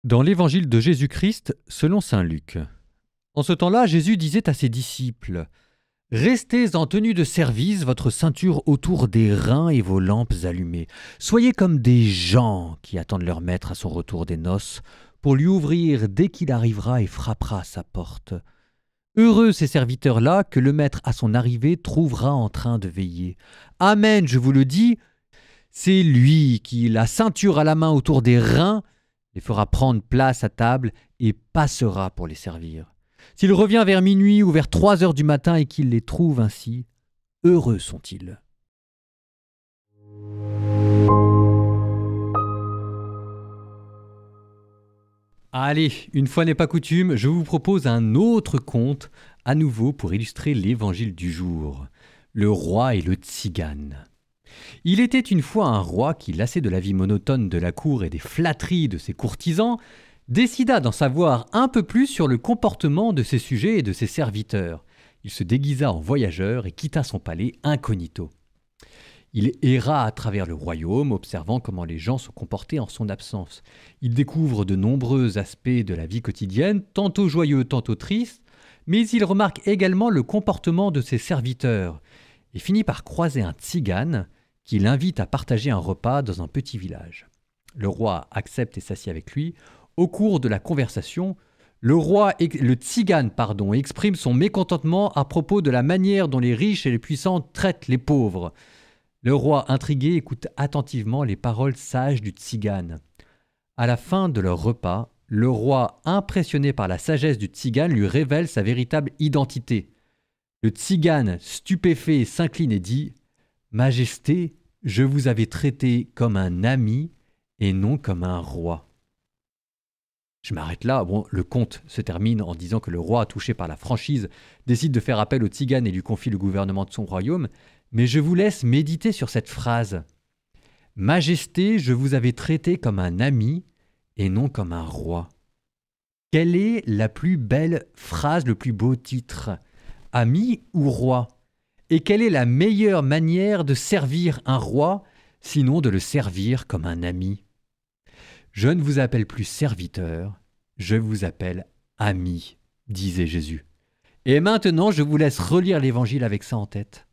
Dans l'évangile de Jésus-Christ, selon saint Luc. En ce temps-là, Jésus disait à ses disciples : « Restez en tenue de service, votre ceinture autour des reins et vos lampes allumées. Soyez comme des gens qui attendent leur maître à son retour des noces, pour lui ouvrir dès qu'il arrivera et frappera à sa porte. Heureux ces serviteurs-là que le maître à son arrivée trouvera en train de veiller. Amen, je vous le dis, c'est lui qui, la ceinture à la main autour des reins, les fera prendre place à table et passera pour les servir. S'il revient vers minuit ou vers 3 heures du matin et qu'il les trouve ainsi, heureux sont-ils. » Allez, une fois n'est pas coutume, je vous propose un autre conte, à nouveau pour illustrer l'évangile du jour. Le roi et le tzigane. Il était une fois un roi qui, lassé de la vie monotone de la cour et des flatteries de ses courtisans, décida d'en savoir un peu plus sur le comportement de ses sujets et de ses serviteurs. Il se déguisa en voyageur et quitta son palais incognito. Il erra à travers le royaume, observant comment les gens se comportaient en son absence. Il découvre de nombreux aspects de la vie quotidienne, tantôt joyeux, tantôt tristes, mais il remarque également le comportement de ses serviteurs et finit par croiser un tzigane qui l'invite à partager un repas dans un petit village. Le roi accepte et s'assied avec lui. Au cours de la conversation, le tzigane exprime son mécontentement à propos de la manière dont les riches et les puissants traitent les pauvres. Le roi, intrigué, écoute attentivement les paroles sages du tzigane. À la fin de leur repas, le roi, impressionné par la sagesse du tzigane, lui révèle sa véritable identité. Le tzigane, stupéfait, s'incline et dit : « Majesté, je vous avais traité comme un ami et non comme un roi. » Je m'arrête là. Le conte se termine en disant que le roi, touché par la franchise, décide de faire appel au tzigane et lui confie le gouvernement de son royaume. Mais je vous laisse méditer sur cette phrase. « Majesté, je vous avais traité comme un ami et non comme un roi. » Quelle est la plus belle phrase, le plus beau titre ? Ami ou roi ? Et quelle est la meilleure manière de servir un roi, sinon de le servir comme un ami ? Je ne vous appelle plus serviteur, je vous appelle ami, disait Jésus. Et maintenant, je vous laisse relire l'Évangile avec ça en tête.